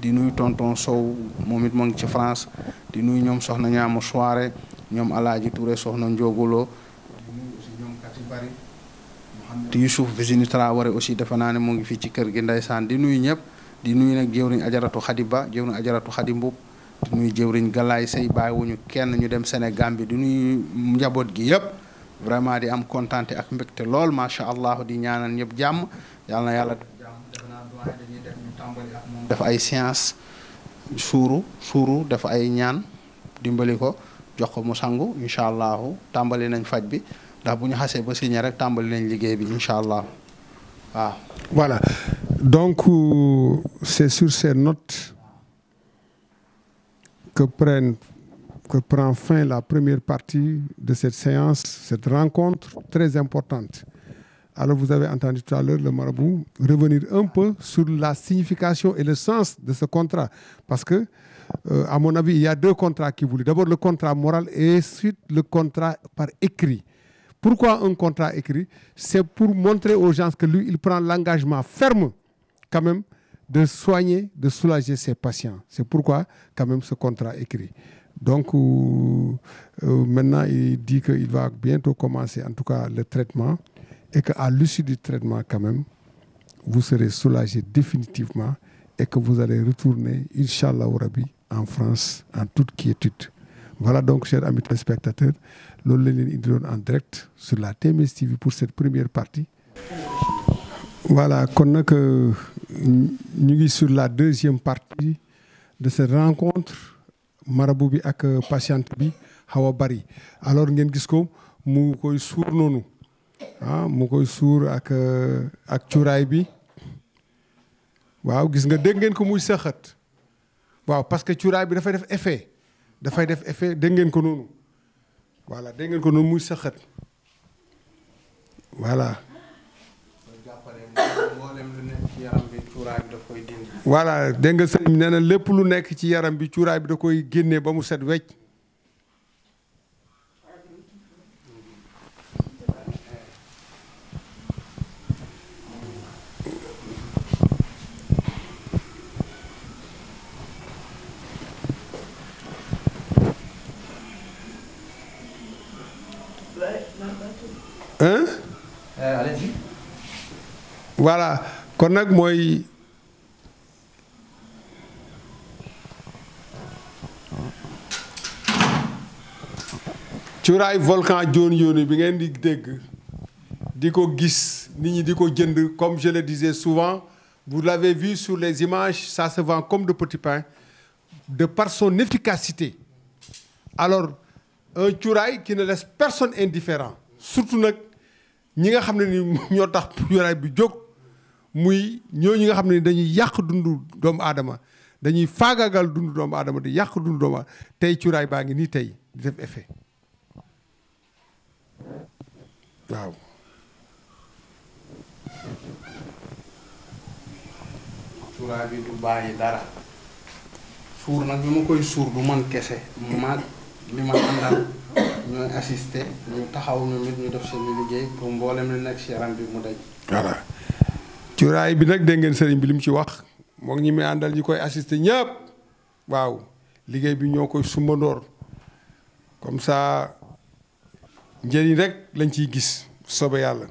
di nuyu tonton Sow moom it moo ngi ci France di nuyu ñoom soxna ñaamu soirée ñoom Alaaji Touré soxna Ndiogolo di nuyu aussi ñoom Kati Bari Mouhamed Youssouf Virginie Traoré aussi defe naa ne mu ngi fii ci kër gi ndeysaan di nuyu ñëpp di nuyu nag jëwriñ ajaratu Khady Ba jëwriñ ajaratu Khady Mboup di nuyu jëwriñ Galaay Sey bàyyiwuñu kenn ñu dem Sénégal bi di nuyu njaboot gi yëpp vraiment di am kontaante ak mbégte lool macha allah di ñaanal ñëpp jàmm yàlla na yàlla def jàmm defe naa doyen dañuy def ñu tàmbali ak moom def ay séance suuru def ay ñaan dimbali ko jox ko mu sangu incha allahu tàmbali nañ faj bi ndax bu ñu xasee ba signé rek tàmbali nañ liggéey bi incha allah waaw. Voilà, donc c'est sur ces notes que prend fin la première partie de cette séance, cette rencontre très importante. Alors vous avez entendu tout à l'heure le marabout revenir un peu sur la signification et le sens de ce contrat. Parce que, à mon avis, il y a deux contrats qui voulaient. D'abord le contrat moral et ensuite le contrat par écrit. Pourquoi un contrat écrit? C'est pour montrer aux gens que lui, il prend l'engagement ferme quand même de soigner, de soulager ses patients. C'est pourquoi quand même ce contrat écrit. Donc maintenant, il dit qu'il va bientôt commencer en tout cas le traitement et qu'à l'issue du traitement quand même, vous serez soulagé définitivement et que vous allez retourner, Inch'Allah Rabbi, en France en toute quiétude. Voilà donc, chers amis téléspectateurs, loolu la leen indiloon en direct sur la TMS TV pour cette première partie. Voilà, kon nag ñu ngi sur la deuxième partie de cette rencontre marabout bi ak patiente bi xaw a bari. Alors ngeen gis ko mu koy suur noonu mu koy suur ak cuuraay bi waaw gis nga dégg ngeen ko muy sëxat waaw parce que cuuraay bi dafay def effet dégg ngeen ko noonu voilà dégg ngeen ko noonu muy sëxat voilà. voilà dégg nga sëñ bi nee na lépp lu nekk ci yaram bi cuuraay bi da koy génnee ba mu set wecc. allez-y. Voilà kon nag mooy cuuraay volcan jooni jooni bi ngeen di dégg di ko gis nit ñi di ko jënd comme je le disais souvent vous l'avez vu sur les images ça se vend comme de petits pains de par son efficacité. Alors un cuuraay qui ne laisse personne indifférent surtout nag ñi nga xam ne ni ñoo tax cuuraay bi jóg muy ñooñu nga xam ne dañuy yàq dundu doomu aadama dañuy faagaagal dundu doomu aadama di yàq dundu doomu aadama tey cuuraay baa ngi nii tey di def effet waaw. cuuraay bi du bàyyi dara suur nag bi ma koy suur du man kese maag li ma àndal ñooy assisté ñu taxaw ñu nit ñu def seen liggéey pour mboolem li nekk ci yaram bi mu daj. voilà cuuraay bi nag dégg ngeen sëriñ bi li mu ci wax moom ñi muy àndal ñi koy assisté ñëpp waaw liggéey bi ñoo koy sumbandoor comme ça njëriñ rek lañ ciy gis sobe yàlla.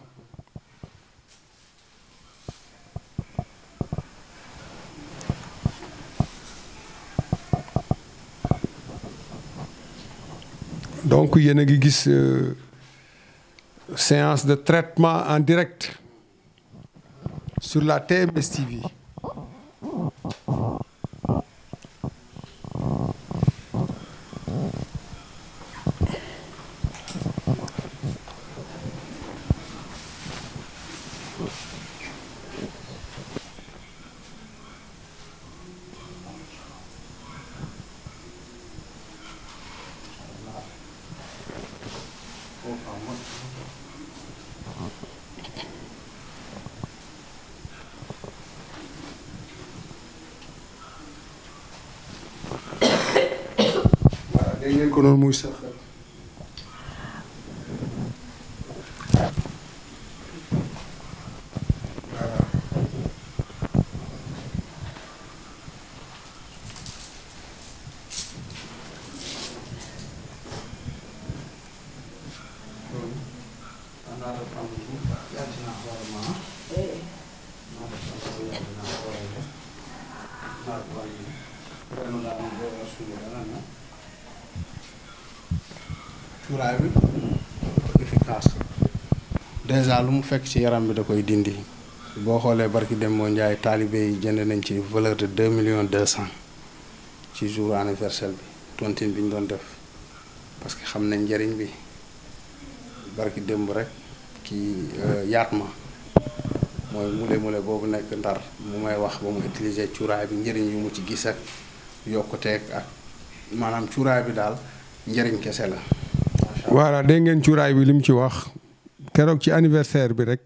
donc yéen a ngi gis séance de traitement en direct sur la TMS TV. dégg ngeen ko noonu muy sax cuuraay bi efficace déjà lu mu fekk ci yaram bi da koy dindi boo xoolee barki dem moo njaay taalibe yi jënd nañ ci valeur de 2,2 millions ci jour anniversaire bi tontine bi ñu doon def parce que xam nañ njëriñ bi barki démb rek kii yaat ma mooy mule boobu nekk Ndar mu may wax ba mu utiliser cuuraay bi njëriñ yu mu ci gis ak yokkuteeg ak maanaam cuuraay bi daal njëriñ kese la. voilà dégg ngeen cuuraay bi li mu ci wax keroog ci anniversaire bi rek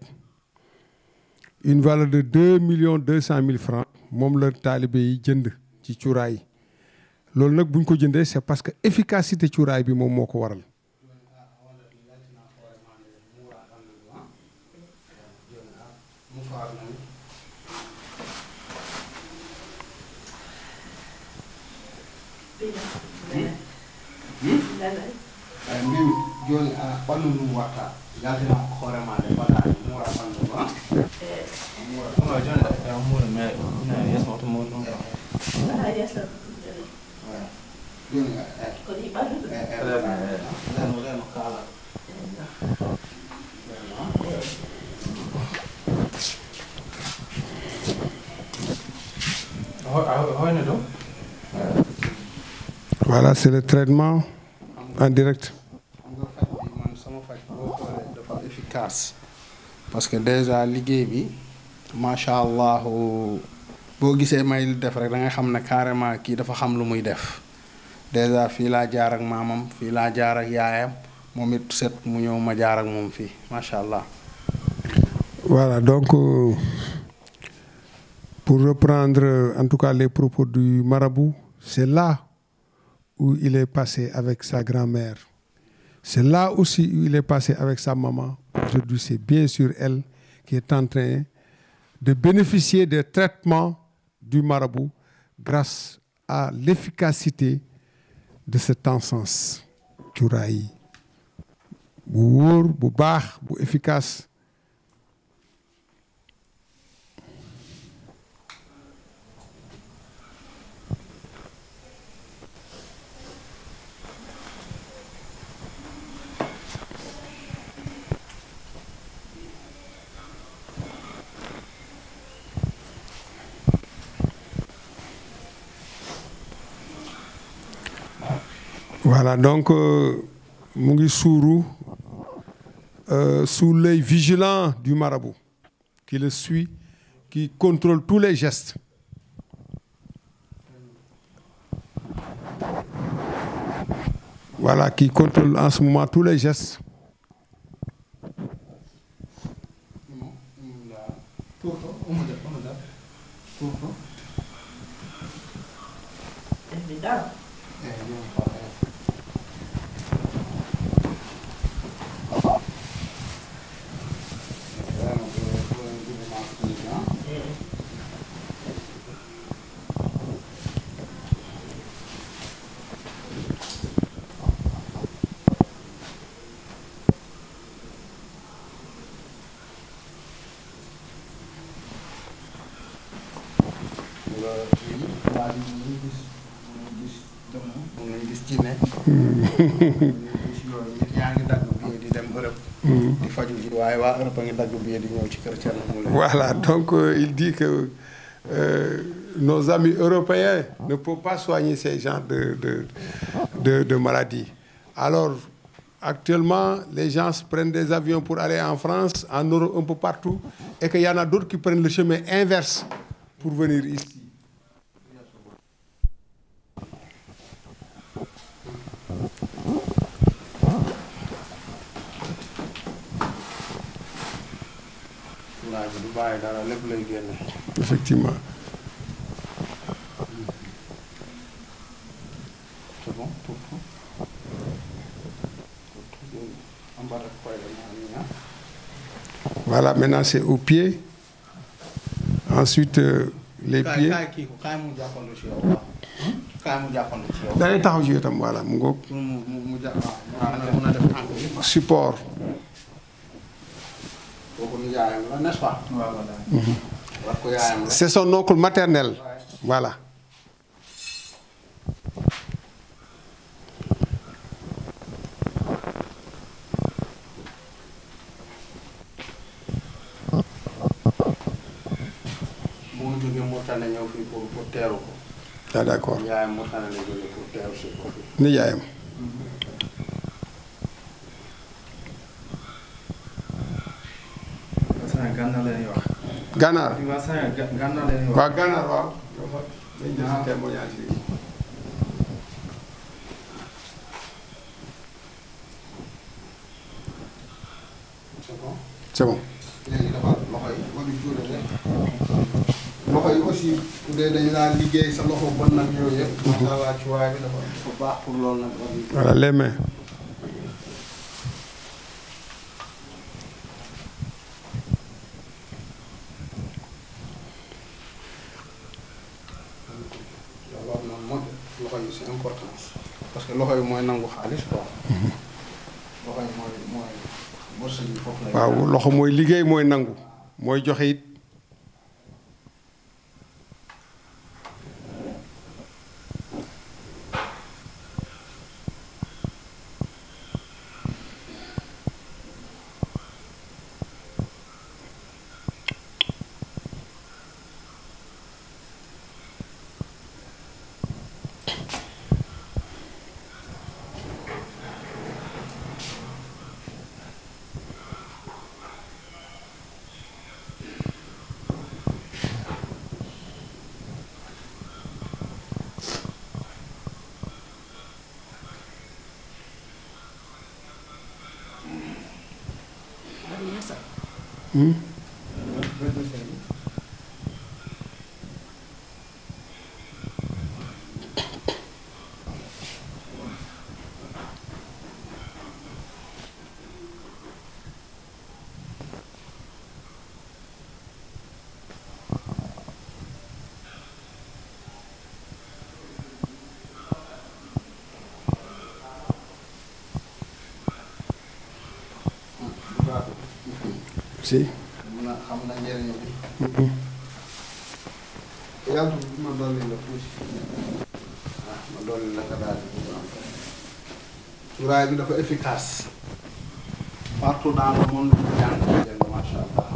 une valeur de 2,2 millions francs moom la taalibe yi jënd ci cuuraay loolu nag bu ñu ko jëndee c'est parce que efficacité cuuraay bi moom moo ko waral. min joni a ɓandu ndum watta yaltina hoorema de mbaɗani muura ɓandu ma muura joni muura mais yesma to muura ɗum joni reno kaala hoyne ɗum voilà c'est le traitement en direct. man sama faj boo xoolee dafa efficace parce que déjà liggéey bi macha allah boo gisee may def rek da ngay xam ne carrément kii dafa xam lu muy def déjà fii laa jaar ak maamam fii laa jaar ak yaayam moom it set mu ñëw ma jaar ak moom fii macha allah. Voilà donc pour reprendre en tout cas les propos du marabout, c'est là où il est passé avec sa grand-mère. C'est là aussi où il est passé avec sa maman. Aujourd'hui, c'est bien sûr elle qui est en train de bénéficier des traitements du marabout grâce à l'efficacité de cet encens cuuraay bu wóor bu baax bu efficace. Voilà, donc mu ngi suuru sous l'œil vigilant du marabout qui le suit, qui contrôle tous les gestes. Voilà, qui contrôle en ce moment tous les gestes. Voilà, donc il dit que nos amis européens ne peuvent pas soigner ces genres de maladies. Alors, actuellement, les gens prennent des avions pour aller en France, en Europe, un peu partout, et qu'il y en a d'autres qui prennent le chemin inverse pour venir ici. Effectivement. C'est bon, tout. Voilà, maintenant c'est aux pieds. Ensuite, les pieds. D'aller taxaw ci itam voilà mu ngoog. Support. C'est son oncle maternel. Voilà. moo tane ñëw fii pour teeru ko. ah d'accord. yaayam moo tane la jóge pour teeru si ko fi. ni yaayam. Gànnaar la ñuy wax. Gànnaar. Gànnaar la ñuy wax. waaw Gànnaar waaw. dañ jël si témoignage yi. c'est bon. léegi dafa loxo yi wala juure rek loxo yi aussi bu dee dañu laa liggéey sa loxo bon nag yooyu yëpp. macha allah ci waay bi dafa baax pour loolu nag. voilà les mains. loxo yi c'est important parce que loxo yi mooy nangu xaalis quoi. loxo yi mooy wërsëg yi foofu lay. waaw loxo mooy liggéey mooy nangu mooy joxe it. si. xam na njëriñ bi. yàlla ma dolli la tuuti. waaw ma dolli la ka daal di am. cuuraay bi dafa efficace. partout dans le monde bu jàng jënd macha allah.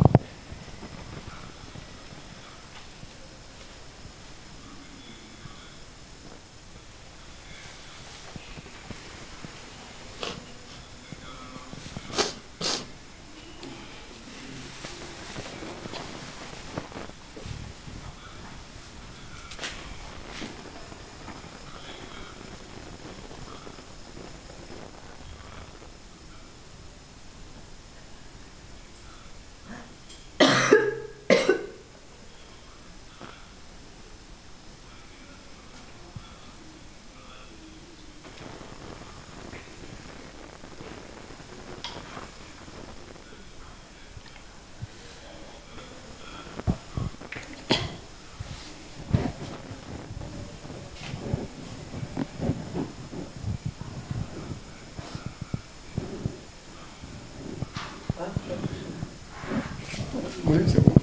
Oui, c'est bon.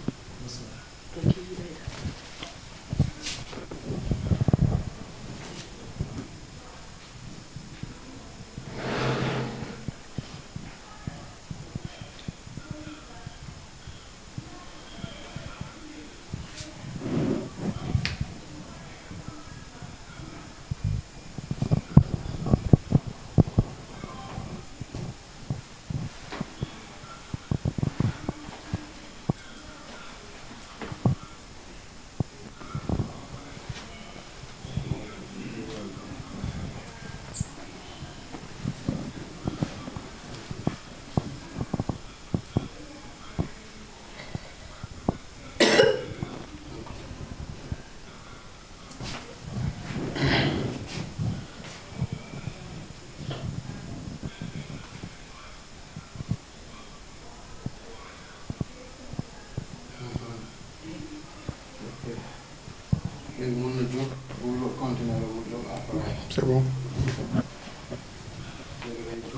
C'est bon.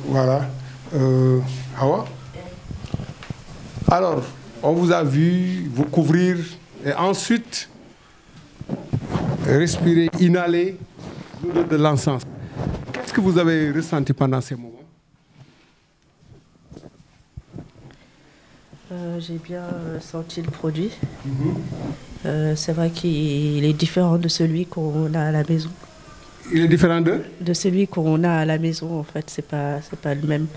Voilà. Hawa. Alors, on vous a vu vous couvrir et ensuite respirer, inhaler l'odeur de l'encens. Qu'est-ce que vous avez ressenti pendant ces moments? J'ai bien senti le produit. C'est vrai qu'il est différent de celui qu'on a à la maison. Il est différent de celui qu'on a à la maison, en fait. C'est pas le même.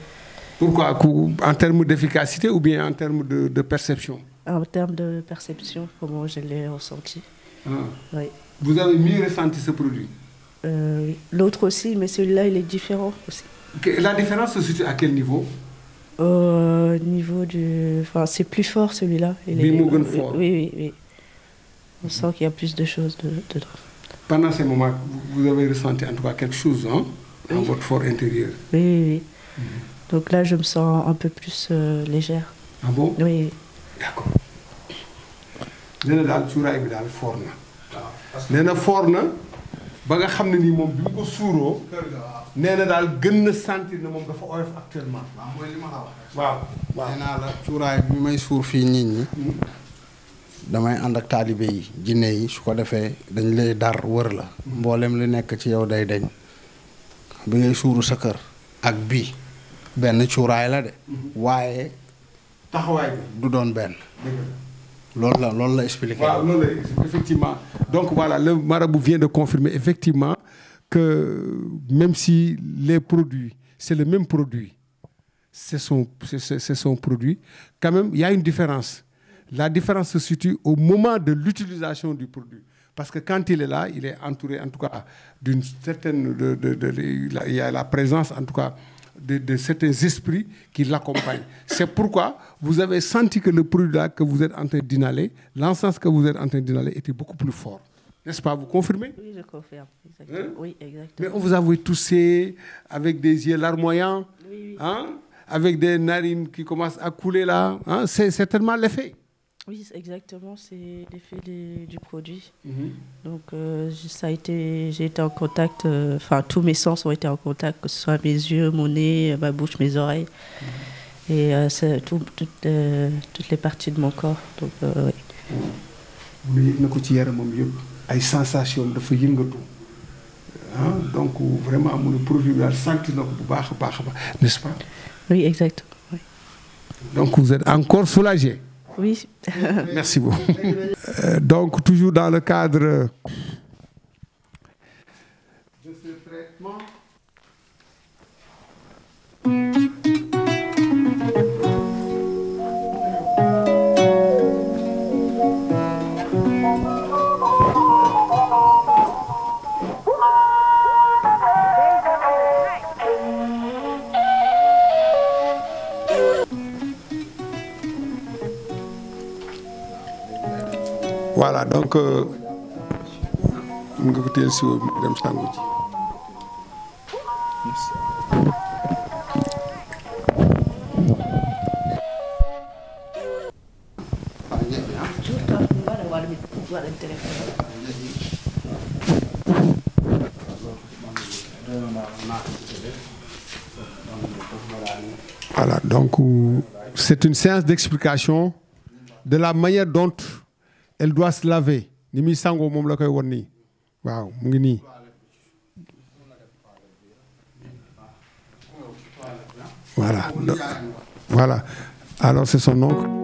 Pourquoi? En termes d'efficacité ou bien en termes de perception? En termes de perception, comment je l'ai ressenti. Oui. Vous avez mieux ressenti ce produit? L'autre aussi, mais celui-là, il est différent aussi. La différence se situe à quel niveau? Au niveau du... Enfin, c'est plus fort celui-là. Fort. Oui. On sent qu'il y a plus de choses dedans. Pendant ces moments, vous avez ressenti en tout cas quelque chose dans votre fort intérieur? Oui. Donc là, je me sens un peu plus légère. Ah bon? Oui. D'accord. nee na daal cuuraay bi daal fort na. nee na fort na ba nga xam ne nii moom bi mu ko suuroo. nee na daal gën na sentir ne moom dafa oyof actuellement. waaw mooy li ma la wax. waaw. nee naa la cuuraay bi may suur fii nit ñi. damay ànd ak taalibe yi jinne yi su ko defee dañ lay dar wër la. mboolem li nekk ci yow day deñ bi ngay suuru sa kër. ak bii benn cuuraay la de. waaye. taxawaay bi du doon benn. loolu la expliqué. waaw loolu la effectivement donc voilà le marabout vient de confirmer effectivement que même si les produits c'est le même produit c'est son produit quand même il y a une différence. La différence se situe au moment de l'utilisation du produit parce que quand il est là il est entouré en tout cas d'une certaine il y a la présence en tout cas de certains esprits qui l'accompagnent. C'est pourquoi vous avez senti que le produit-là que vous êtes en train d'inhaler, l'encens que vous êtes en train d'inhaler était beaucoup plus fort. N'est-ce pas? Vous confirmez? Oui, je confirme. Exactement. Oui, exactement. Mais on vous a vu tousser avec des yeux larmoyants, avec des narines qui commencent à couler là. C'est certainement l'effet. Oui, exactement, c'est l'effet du produit. Donc, j'ai été en contact, tous mes sens ont été en contact, que ce soit mes yeux, mon nez, ma bouche, mes oreilles. Et c'est toutes les parties de mon corps. Donc, oui. Ay sensation dafa yëngatu donc vraiment mon produit daal sentir na ko bu baax a baax n'est-ce pas? Oui, exactement. Oui. Donc vous êtes encore soulagé? Oui. Merci beaucoup. Donc toujours dans le cadre de ce traitement. Voilà, donc mun nga ko téel si dem sangu ji. Voilà, donc c'est une séance d'explication de la manière dont elle doit se laver. Ni muy sangoo moom la koy won nii waaw mu ngi nii. Voilà. Alors c'est son oncle.